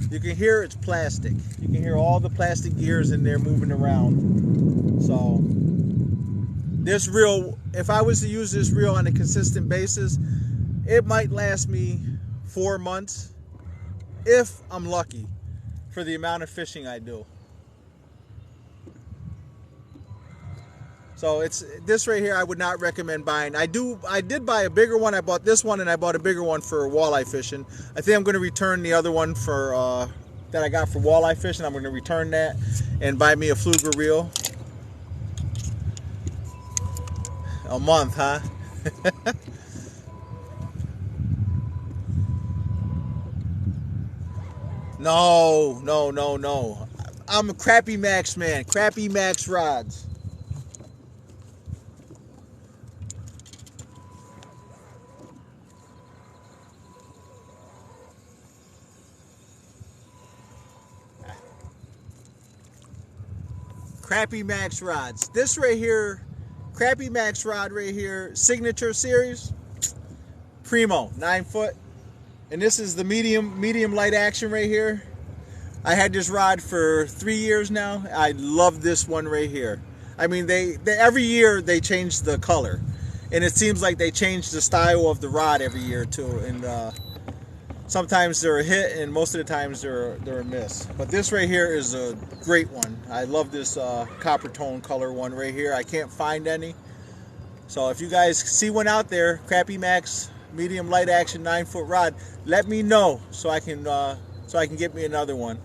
You can hear it's plastic. You can hear all the plastic gears in there moving around. So, this reel, if I was to use this reel on a consistent basis, it might last me 4 months, if I'm lucky, for the amount of fishing I do. So it's this right here I would not recommend buying. I did buy a bigger one. I bought this one and I bought a bigger one for walleye fishing. I think I'm going to return the other one for that I got for walleye fishing. I'm going to return that and buy me a Fluger reel. A month, huh? No, no, no, no. I'm a Crappy Max man. Crappy Max rods. Crappy Max rods. This right here, Crappy Max rod right here, signature series, primo, 9 foot. And this is the medium light action right here. I had this rod for 3 years now. I love this one right here. I mean, they every year they change the color, and it seems like they change the style of the rod every year too. And sometimes they're a hit, and most of the times they're a miss. But this right here is a great one. I love this copper tone color one right here. I can't find any. So if you guys see one out there, Crappy Max medium light action 9 foot rod, let me know so I can get me another one.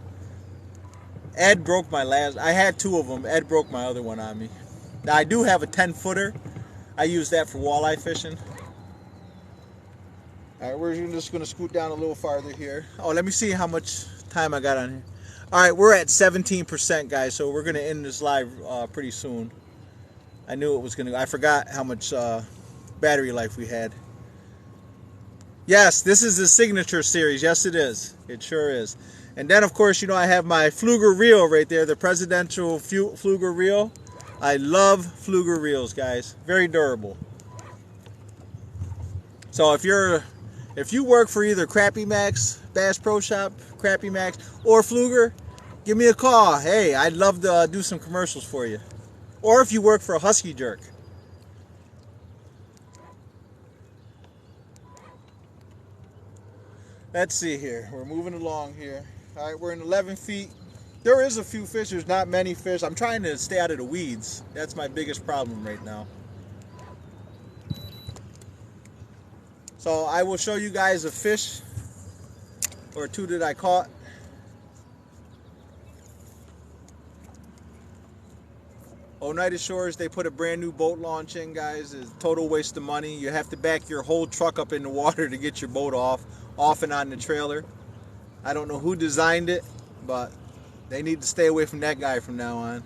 Ed broke my last. I had 2 of them. Ed broke my other one on me. Now I do have a 10 footer. I use that for walleye fishing. All right, we're just going to scoot down a little farther here. Oh, let me see how much time I got on here. All right, we're at 17%, guys, so we're going to end this live pretty soon. I knew it was going to. I forgot how much battery life we had. Yes, this is the signature series. Yes, it is. It sure is. And then, of course, you know, I have my Fluger reel right there, the presidential Fluger reel. I love Fluger reels, guys. Very durable. So if you work for either Crappy Max, Bass Pro Shop, Crappy Max, or Fluger, give me a call. Hey, I'd love to do some commercials for you. Or if you work for a Husky Jerk. Let's see here. We're moving along here. All right, we're in 11 feet. There is a few fish. There's not many fish. I'm trying to stay out of the weeds. That's my biggest problem right now. So I will show you guys a fish or 2 that I caught. Oneida Shores, they put a brand new boat launch in, guys. It's a total waste of money. You have to back your whole truck up in the water to get your boat off and on the trailer. I don't know who designed it, but they need to stay away from that guy from now on.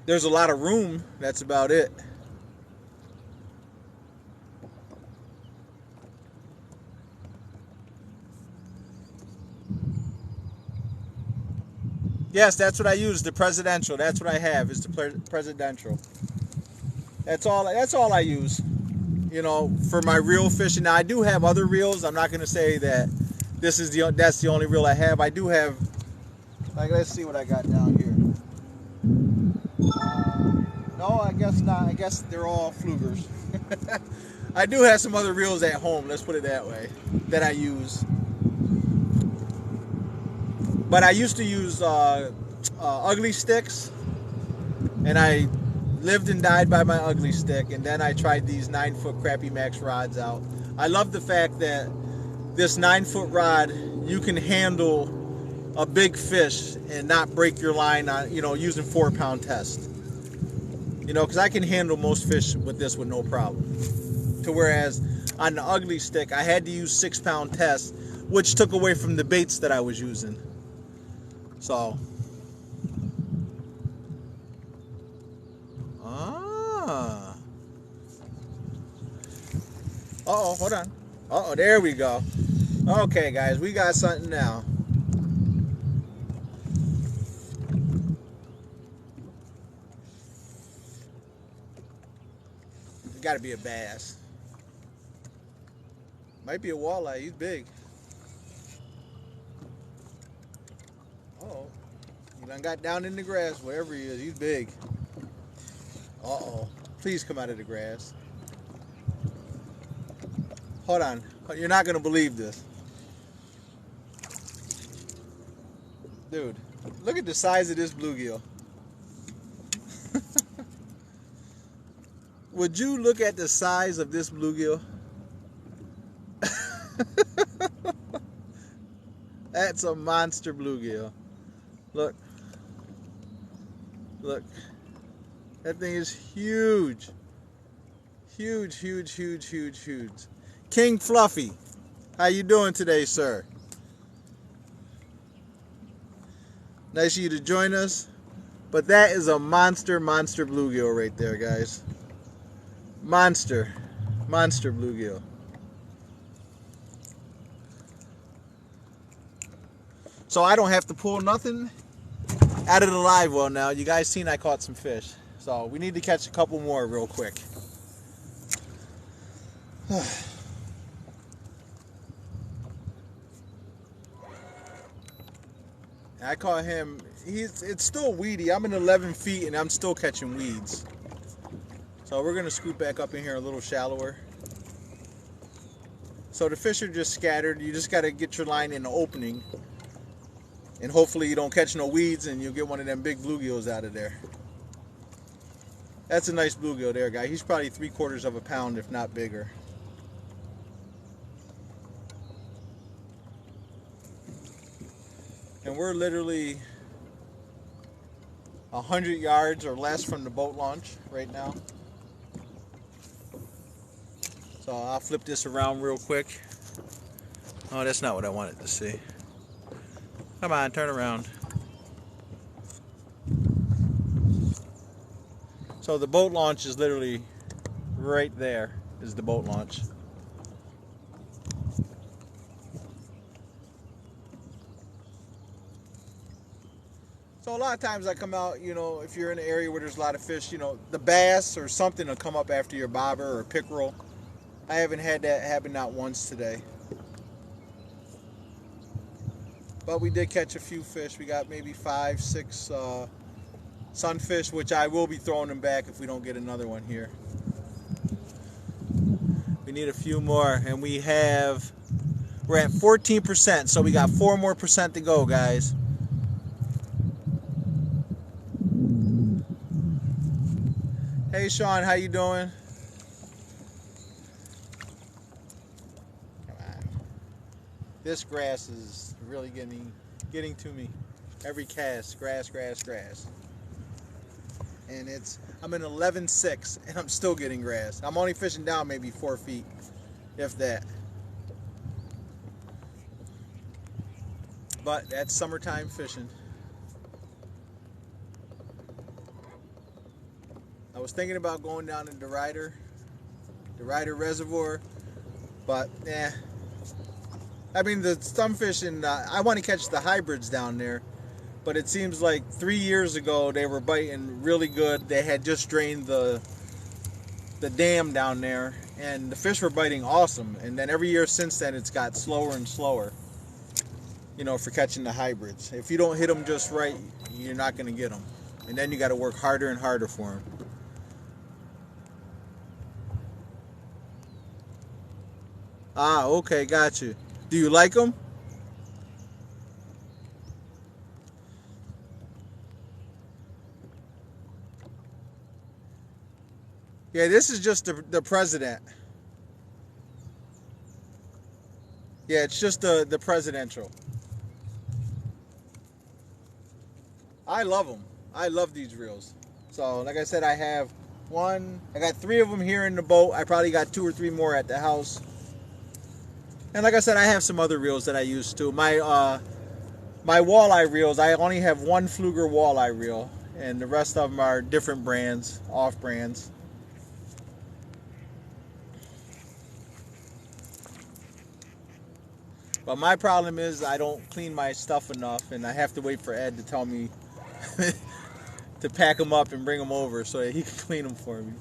There's a lot of room. That's about it. Yes, that's what I use, the presidential. That's what I have, is the presidential. That's all I use, you know, for my reel fishing. Now, I do have other reels. I'm not going to say that that's the only reel I have. I do have, like, let's see what I got down here. No, I guess not. I guess they're all Flugers. I do have some other reels at home, let's put it that way, that I use. But I used to use ugly sticks, and I lived and died by my ugly stick, and then I tried these 9 foot Crappy Max rods out. I love the fact that this 9 foot rod, you can handle a big fish and not break your line on, you know, using 4 pound test. You know, because I can handle most fish with this with no problem. To whereas on the ugly stick, I had to use 6 pound test, which took away from the baits that I was using. So, uh-oh, hold on. Uh-oh, there we go. Okay, guys, we got something now. It's got to be a bass. Might be a walleye. He's big. Uh-oh. He done got down in the grass, wherever he is. He's big. Uh-oh. Please come out of the grass. Hold on. You're not going to believe this. Dude, look at the size of this bluegill. Would you look at the size of this bluegill? That's a monster bluegill. Look. Look. That thing is huge. Huge, huge, huge, huge, huge. King Fluffy, how you doing today, sir? Nice of you to join us. But that is a monster bluegill right there, guys. Monster bluegill. So I don't have to pull nothing out of the live well now. You guys seen I caught some fish. So we need to catch a couple more real quick. I caught him. It's still weedy. I'm in 11 feet and I'm still catching weeds. So we're gonna scoot back up in here a little shallower. So the fish are just scattered. You just gotta get your line in the opening, and hopefully you don't catch no weeds and you'll get one of them big bluegills out of there. That's a nice bluegill there, guy. He's probably 3/4 of a pound, if not bigger. And we're literally 100 yards or less from the boat launch right now. So I'll flip this around real quick. Oh, that's not what I wanted to see. Come on, turn around. So the boat launch is literally right there, is the boat launch. So a lot of times I come out, you know, if you're in an area where there's a lot of fish, you know, the bass or something will come up after your bobber or pickerel. I haven't had that happen not once today. But we did catch a few fish. We got maybe 5, 6 sunfish, which I will be throwing them back if we don't get another one here. We need a few more, and we're at 14%, so we got 4 more percent to go, guys. Hey Sean, how you doing? Come on. This grass is really getting to me. Every cast, grass. And I'm in 11.6 and I'm still getting grass. I'm only fishing down maybe 4 feet, if that. But that's summertime fishing. I was thinking about going down to the Ryder Reservoir, but I mean, the sunfish, and I want to catch the hybrids down there, but it seems like 3 years ago they were biting really good. They had just drained the dam down there, and the fish were biting awesome. And then every year since then, it's got slower and slower, you know, for catching the hybrids. If you don't hit them just right, you're not going to get them. And then you got to work harder and harder for them. Ah, okay, got you. Do you like them? Yeah, this is just the president. Yeah, it's just the presidential. I love them. I love these reels. So, like I said, I got 3 of them here in the boat. I probably got 2 or 3 more at the house. And like I said, I have some other reels that I use too. My walleye reels, I only have 1 Fluger walleye reel, and the rest of them are different brands, off brands. But my problem is I don't clean my stuff enough, and I have to wait for Ed to tell me to pack them up and bring them over so that he can clean them for me.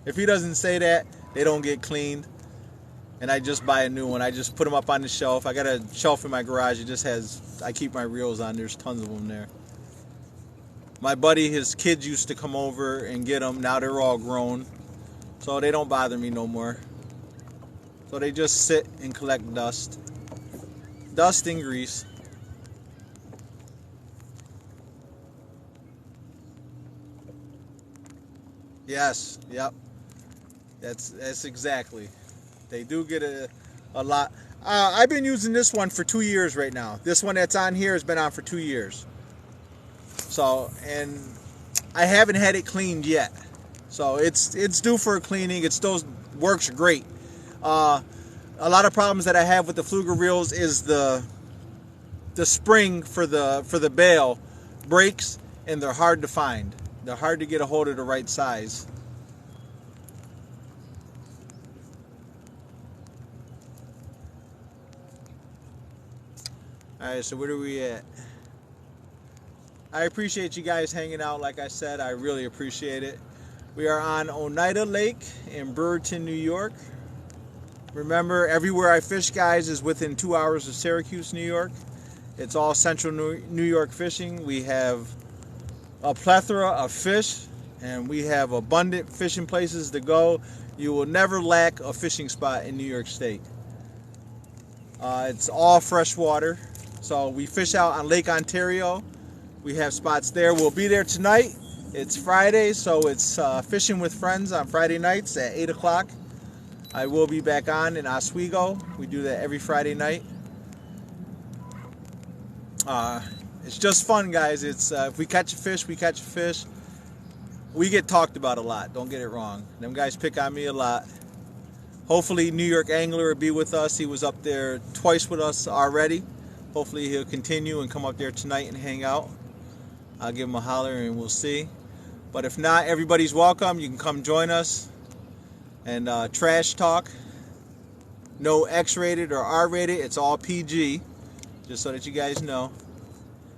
If he doesn't say that, they don't get cleaned. And I just buy a new one. I just put them up on the shelf. I got a shelf in my garage. It just has, I keep my reels on. There's tons of them there. My buddy, his kids used to come over and get them. Now they're all grown. So they don't bother me no more. So they just sit and collect dust. Dust and grease. Yes, yep. That's exactly. They do get a lot. I've been using this one for 2 years right now. This one that's on here has been on for 2 years. So, and I haven't had it cleaned yet. So it's due for a cleaning. It still works great. A lot of problems that I have with the Fluger reels is the spring for the bail breaks, and they're hard to find. They're hard to get a hold of the right size. Alright, so where are we at? I appreciate you guys hanging out. Like I said, I really appreciate it. We are on Oneida Lake in Brewerton, New York. Remember, everywhere I fish, guys, is within 2 hours of Syracuse, New York. It's all central New York fishing. We have a plethora of fish, and we have abundant fishing places to go. You will never lack a fishing spot in New York State. It's all fresh water. So we fish out on Lake Ontario. We have spots there. We'll be there tonight. It's Friday, so it's fishing with friends on Friday nights at 8 o'clock. I will be back on in Oswego. We do that every Friday night. It's just fun, guys. It's if we catch a fish, we catch a fish. We get talked about a lot. Don't get it wrong. Them guys pick on me a lot. Hopefully, New York Angler will be with us. He was up there twice with us already. Hopefully, he'll continue and come up there tonight and hang out. I'll give him a holler and we'll see. But if not, everybody's welcome. You can come join us and trash talk. No X-rated or R-rated. It's all PG. Just so that you guys know.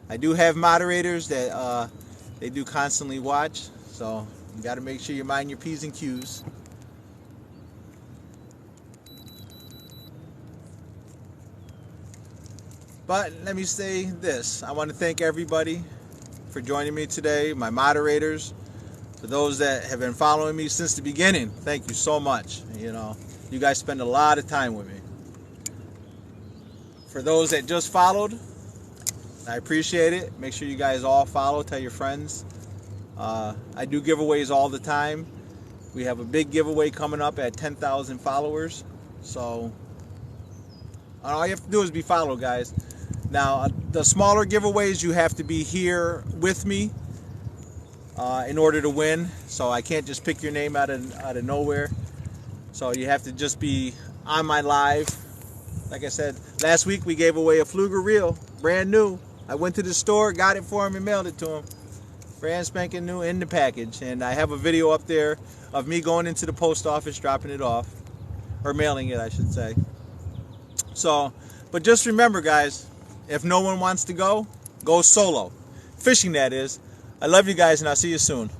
I do have moderators that they do constantly watch. So you got to make sure you mind your P's and Q's. But let me say this. I want to thank everybody for joining me today, my moderators, for those that have been following me since the beginning. Thank you so much. You know, you guys spend a lot of time with me. For those that just followed, I appreciate it. Make sure you guys all follow. Tell your friends. I do giveaways all the time. We have a big giveaway coming up at 10,000 followers. So all you have to do is be followed, guys. Now, the smaller giveaways, you have to be here with me in order to win. So I can't just pick your name out of nowhere. So you have to just be on my live. Like I said, last week we gave away a Fluger reel, brand new. I went to the store, got it for him, and mailed it to him. Brand spanking new in the package. And I have a video up there of me going into the post office, dropping it off. Or mailing it, I should say. So, but just remember, guys, if no one wants to go, go solo. Fishing, that is. I love you guys, and I'll see you soon.